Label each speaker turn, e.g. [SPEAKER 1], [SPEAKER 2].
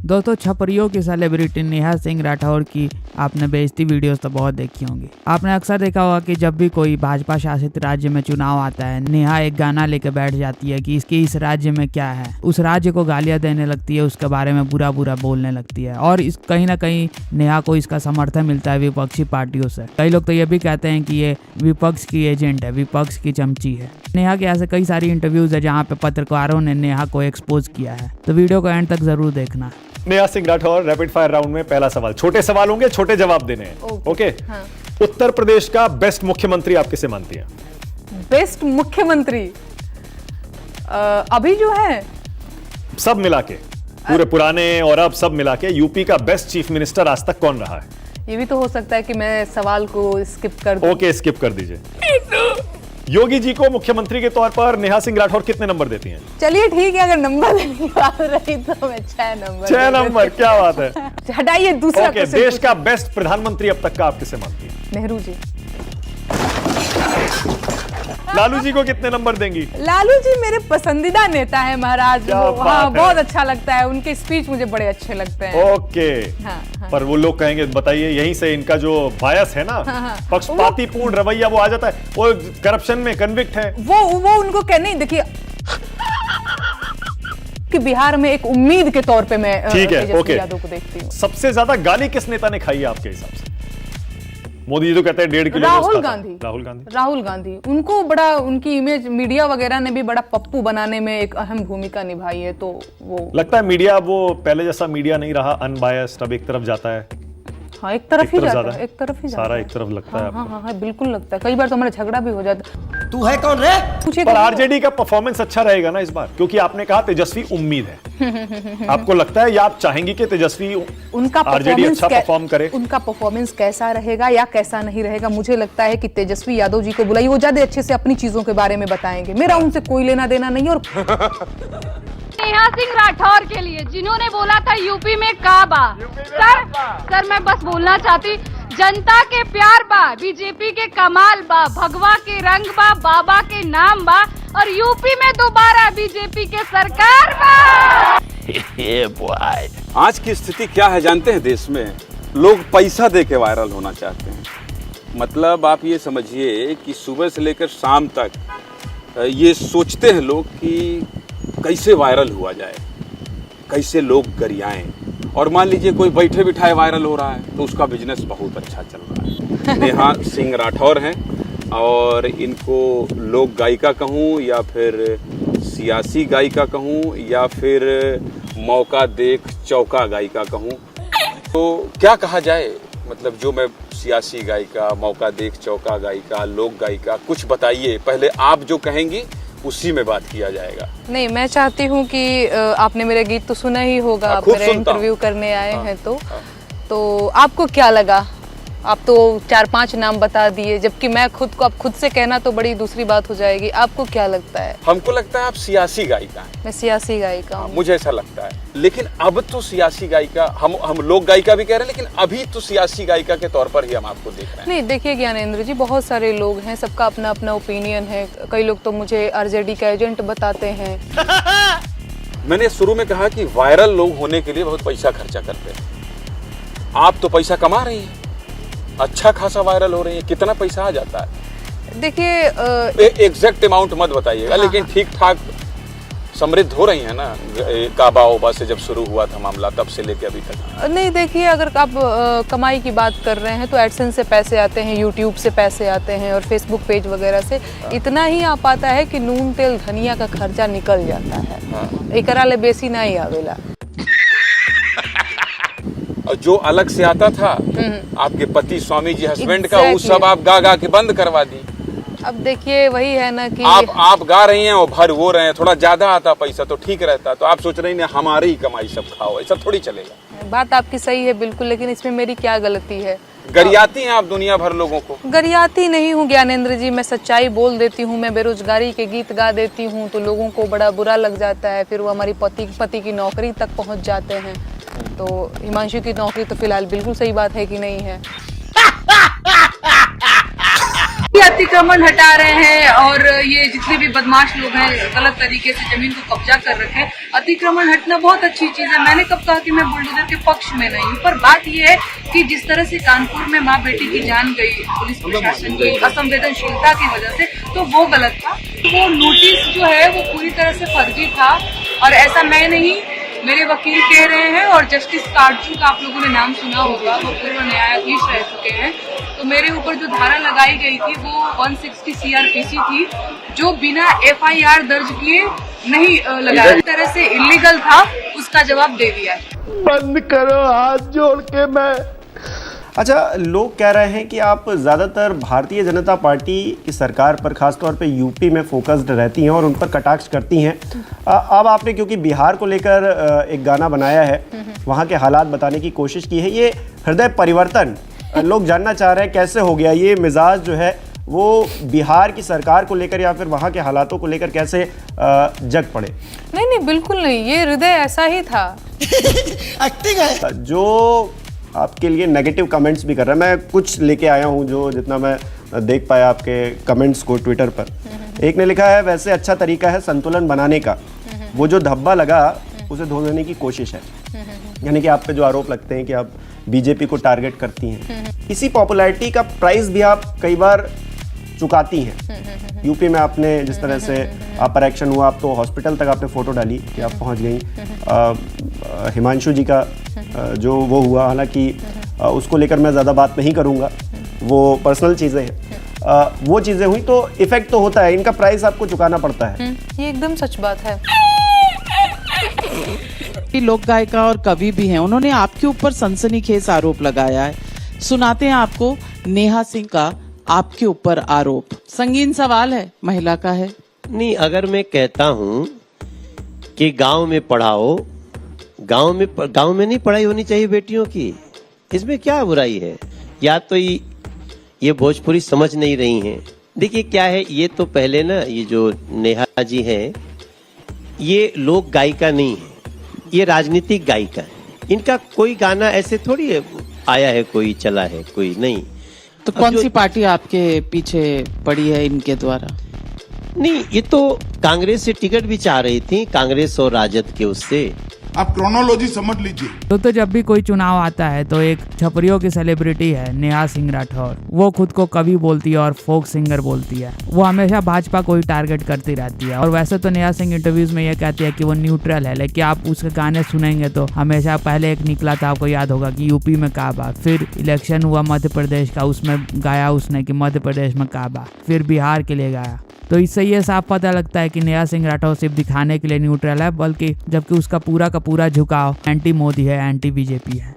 [SPEAKER 1] दोस्तों, छपरियों की सेलिब्रिटी नेहा सिंह राठौर की आपने बेइज्जती वीडियोस तो बहुत देखी होंगी। आपने अक्सर देखा होगा कि जब भी कोई भाजपा शासित राज्य में चुनाव आता है, नेहा एक गाना लेकर बैठ जाती है कि इसके इस राज्य में क्या है, उस राज्य को गालियां देने लगती है, उसके बारे में बुरा बुरा बोलने लगती है और इस कहीं ना कहीं नेहा को इसका समर्थन मिलता है विपक्षी पार्टियों से। कई लोग तो ये भी कहते हैं कि ये विपक्ष की एजेंट है, विपक्ष की चमची है। नेहा के ऐसे कई सारी इंटरव्यूज है जहाँ पे पत्रकारों ने नेहा को एक्सपोज किया है, तो वीडियो को एंड तक जरूर देखना।
[SPEAKER 2] Neha Singh Rathore, rapid fire round में पहला सवाल, छोटे सवाल होंगे, छोटे जवाब देने हैं। ओके। हाँ। उत्तर प्रदेश का बेस्ट मुख्यमंत्री आप किसे मानती हैं?
[SPEAKER 3] बेस्ट मुख्यमंत्री अभी जो है
[SPEAKER 2] सब मिला के, पूरे पुराने और अब सब मिला के यूपी का बेस्ट चीफ मिनिस्टर आज तक कौन रहा है?
[SPEAKER 3] ये भी तो हो सकता है कि मैं सवाल को स्किप कर दूं।
[SPEAKER 2] ओके, स्किप कर दीजिए। योगी जी को मुख्यमंत्री के तौर पर नेहा सिंह राठौर कितने नंबर देती हैं?
[SPEAKER 3] चलिए ठीक है, अगर नंबर देने की बात रही तो मैं 6 नंबर।
[SPEAKER 2] 6 नंबर, क्या बात है।
[SPEAKER 3] हटाइए दूसरा।
[SPEAKER 2] ओके, देश का बेस्ट प्रधानमंत्री अब तक का आप किसे मानती हैं?
[SPEAKER 3] नेहरू जी।
[SPEAKER 2] लालू जी को कितने नंबर देंगी?
[SPEAKER 3] लालू जी मेरे पसंदीदा नेता है महाराज। हाँ, बहुत अच्छा लगता है, उनके स्पीच मुझे बड़े अच्छे लगते हैं।
[SPEAKER 2] ओके। हाँ, हाँ। पर वो लोग कहेंगे, बताइए, यहीं से इनका जो बायस है ना, पक्षपाती पूर्ण रवैया वो आ जाता है। वो करप्शन में कन्विक्ट है।
[SPEAKER 3] वो उनको कहने, देखिए कि बिहार में एक उम्मीद के तौर पे मैं तेजस्वी यादव को देखती हूँ।
[SPEAKER 2] सबसे ज्यादा गाली किस नेता ने खाई है आपके हिसाब से? मोदी जी तो कहते हैं 1.5 किलो।
[SPEAKER 3] राहुल गांधी उनको बड़ा, उनकी इमेज मीडिया वगैरह ने भी बड़ा पप्पू बनाने में एक अहम भूमिका निभाई है। तो वो लगता है
[SPEAKER 2] मीडिया वो पहले जैसा मीडिया नहीं रहा, अनबायस्ड, अब एक तरफ जाता है।
[SPEAKER 3] हाँ, एक तरफ ही जाता है, एक तरफ ही
[SPEAKER 2] सारा एक तरफ लगता है।
[SPEAKER 3] हाँ, बिल्कुल लगता है। कई बार तो हमारा झगड़ा भी हो जाता है।
[SPEAKER 4] तू है कौन रे?
[SPEAKER 2] पर आरजेडी का परफॉर्मेंस अच्छा रहेगा ना इस बार, क्योंकि आपने कहा तेजस्वी उम्मीद है। आपको लगता है या आप चाहेंगी कि तेजस्वी
[SPEAKER 3] उनका
[SPEAKER 2] आरजेडी अच्छा परफॉर्म करे?
[SPEAKER 3] उनका परफॉर्मेंस कैसा रहेगा या कैसा नहीं रहेगा, मुझे लगता है कि तेजस्वी यादव जी को बुलाइए, वो ज्यादा अच्छे से अपनी चीजों के बारे में बताएंगे। मेरा उनसे कोई लेना देना नहीं। और
[SPEAKER 5] नेहा सिंह राठौर के लिए जिन्होंने बोला था यूपी में काबा, सर मैं बस बोलना चाहती, जनता के प्यार बा, बीजेपी के कमाल बा, भगवा के रंग बा, बाबा के नाम बा, और यूपी में दोबारा बीजेपी के सरकार बा।
[SPEAKER 6] आज की स्थिति क्या है जानते हैं? देश में लोग पैसा दे के वायरल होना चाहते हैं। मतलब आप ये समझिए कि सुबह से लेकर शाम तक ये सोचते हैं लोग कि कैसे वायरल हुआ जाए, कैसे लोग गरियाएं। और मान लीजिए कोई बैठे बिठाए वायरल हो रहा है तो उसका बिजनेस बहुत अच्छा चल रहा है। नेहा सिंह राठौर हैं और इनको लोक गायिका कहूँ या फिर सियासी गायिका कहूँ या फिर मौका देख चौका गायिका कहूँ, तो क्या कहा जाए? मतलब जो मैं सियासी गायिका, मौका देख चौका गायिका, लोक गायिका, कुछ बताइए। पहले आप जो कहेंगी उसी में बात किया जाएगा।
[SPEAKER 3] नहीं, मैं चाहती हूँ कि आपने मेरा गीत तो सुना ही होगा, आप मेरा इंटरव्यू करने आए हैं तो आपको क्या लगा? आप तो 4-5 नाम बता दिए, जबकि मैं खुद को, आप खुद से कहना तो बड़ी दूसरी बात हो जाएगी। आपको क्या लगता है?
[SPEAKER 6] हमको लगता है आप सियासी गायिका हैं।
[SPEAKER 3] मैं सियासी गायिका हूँ।
[SPEAKER 6] मुझे ऐसा लगता है, लेकिन अब तो सियासी गायिका, हम लोक गायिका भी कह रहे हैं, लेकिन अभी तो सियासी गायिका के तौर पर ही हम आपको देख रहे हैं।
[SPEAKER 3] नहीं, देखिए ज्ञानेंद्र जी, बहुत सारे लोग हैं, सबका अपना अपना ओपिनियन है। कई लोग तो मुझे आरजेडी का एजेंट बताते हैं।
[SPEAKER 6] मैंने शुरू में कहा कि वायरल लोग होने के लिए बहुत पैसा खर्चा करते हैं। आप तो पैसा कमा रही हैं, अच्छा खासा वायरल हो रही है, कितना पैसा आ जाता है?
[SPEAKER 3] देखिए
[SPEAKER 6] एग्जैक्ट अमाउंट मत बताइएगा, लेकिन ठीक ठाक समृद्ध हो रही है ना। काबा ओबा से जब शुरू हुआ था मामला, तब से लेके अभी तक।
[SPEAKER 3] नहीं, देखिए अगर आप कमाई की बात कर रहे हैं तो एडसेंस से पैसे आते हैं, यूट्यूब से पैसे आते हैं और फेसबुक पेज वगैरह से इतना ही आ पाता है कि नून तेल धनिया का खर्चा निकल जाता है। एकरा ले बेसी नहीं आवेला।
[SPEAKER 6] जो अलग से आता था आपके पति स्वामी जी हस्बैंड का, वो सब आप गा के बंद करवा दी।
[SPEAKER 3] अब देखिए वही है ना कि
[SPEAKER 6] आप गा रही हैं और भर वो रहे हैं, थोड़ा ज्यादा आता पैसा तो ठीक रहता, तो आप सोच रही हैं हमारी ही कमाई सब खाओ, ऐसा थोड़ी चलेगा।
[SPEAKER 3] बात आपकी सही है बिल्कुल, लेकिन इसमें मेरी क्या गलती है?
[SPEAKER 6] गरियाती हैं आप दुनिया भर लोगों को।
[SPEAKER 3] गरियाती नहीं हूँ ज्ञानेंद्र जी, मैं सच्चाई बोल देती हूँ। मैं बेरोजगारी के गीत गा देती हूँ तो लोगों को बड़ा बुरा लग जाता है, फिर वो हमारी पति की नौकरी तक पहुँच जाते हैं। तो हिमांशु की नौकरी तो फिलहाल बिल्कुल सही बात है कि नहीं है? अतिक्रमण हटा रहे हैं और ये जितने भी बदमाश लोग हैं गलत तरीके से जमीन को कब्जा कर रखे हैं। अतिक्रमण हटना बहुत अच्छी चीज है, मैंने कब कहा कि मैं बुलडोजर के पक्ष में नहीं हूँ, पर बात ये है कि जिस तरह से कानपुर में माँ बेटी की जान गई पुलिस प्रशासन की असंवेदनशीलता की वजह से, तो वो गलत था। वो नोटिस जो है वो पूरी तरह से फर्जी था और ऐसा मैं नहीं, मेरे वकील कह रहे हैं और जस्टिस काटजू का आप लोगों ने नाम सुना होगा, वो पूर्व न्यायाधीश रह चुके हैं। तो मेरे ऊपर जो धारा लगाई गई थी वो 160 CRPC थी, जो बिना FIR दर्ज किए नहीं लगाया, इस तरह से इलीगल था, उसका जवाब दे दिया।
[SPEAKER 2] बंद करो हाथ जोड़ के मैं। अच्छा, लोग कह रहे हैं कि आप ज़्यादातर भारतीय जनता पार्टी की सरकार पर, खासतौर पे यूपी में फोकस्ड रहती हैं और उन पर कटाक्ष करती हैं। अब आपने क्योंकि बिहार को लेकर एक गाना बनाया है, वहाँ के हालात बताने की कोशिश की है। ये हृदय परिवर्तन लोग जानना चाह रहे हैं कैसे हो गया, ये मिजाज जो है वो बिहार की सरकार को लेकर या फिर वहाँ के हालातों को लेकर कैसे जग पड़े?
[SPEAKER 3] नहीं, बिल्कुल नहीं, ये हृदय ऐसा ही था।
[SPEAKER 2] एक्टिंग है। जो आपके लिए नेगेटिव कमेंट्स भी कर रहा है, मैं कुछ लेके आया हूँ जो जितना मैं देख पाया आपके कमेंट्स को ट्विटर पर। एक ने लिखा है, वैसे अच्छा तरीका है संतुलन बनाने का, वो जो धब्बा लगा उसे धो देने की कोशिश है। यानी कि आप पे जो आरोप लगते हैं कि आप बीजेपी को टारगेट करती हैं, इसी पॉपुलैरिटी का प्राइस भी आप कई बार चुकाती हैं। यूपी में आपने जिस तरह से अपर एक्शन हुआ, आप तो हॉस्पिटल तक आपने फोटो डाली कि आप पहुंच गई। हिमांशु जी का जो वो हुआ, हालांकि उसको लेकर मैं ज़्यादा बात नहीं करूंगा, वो पर्सनल चीज़ें हैं। वो चीज़ें हुई तो इफेक्ट तो होता है, इनका प्राइस आपको चुकाना पड़ता है।
[SPEAKER 3] ये एकदम सच बात है।
[SPEAKER 4] लोक गायिका और कवि भी हैं, उन्होंने आपके ऊपर सनसनीखेज आरोप लगाया है। सुनाते हैं आपको नेहा सिंह का आपके ऊपर आरोप। संगीन सवाल है, महिला का है।
[SPEAKER 7] नहीं, अगर मैं कहता हूँ कि गांव में पढ़ाओ, गांव में नहीं पढ़ाई होनी चाहिए बेटियों की, इसमें क्या बुराई है? या तो ये भोजपुरी समझ नहीं रही हैं। देखिए क्या है, ये तो पहले ना, ये जो नेहा जी हैं, ये लोक गायिका नहीं है, ये राजनीतिक गायिका है। इनका कोई गाना ऐसे थोड़ी आया है, कोई चला है, कोई नहीं।
[SPEAKER 4] तो कौन सी पार्टी आपके पीछे पड़ी है इनके द्वारा?
[SPEAKER 7] नहीं, ये तो कांग्रेस से टिकट भी चाह रही थी, कांग्रेस और राजद के उससे।
[SPEAKER 8] आप क्रोनोलॉजी समझ लीजिए।
[SPEAKER 1] तो जब भी कोई चुनाव आता है तो एक छपरियों की सेलिब्रिटी है नेहा सिंह राठौर, वो खुद को कवि बोलती है और फोक सिंगर बोलती है। वो हमेशा भाजपा को ही टारगेट करती रहती है। और वैसे तो नेहा सिंह इंटरव्यूज में ये कहती है कि वो न्यूट्रल है, लेकिन आप उसके गाने सुनेंगे तो हमेशा पहले एक निकला था, आपको याद होगा कि यूपी में काबा, फिर इलेक्शन हुआ मध्य प्रदेश का, उसमें गाया उसने कि मध्य प्रदेश में काबा, फिर बिहार के लिए गाया। तो इससे ये साफ पता लगता है कि नेहा सिंह राठौर सिर्फ दिखाने के लिए न्यूट्रल है, बल्कि जबकि उसका पूरा का पूरा झुकाव एंटी मोदी है, एंटी बीजेपी है।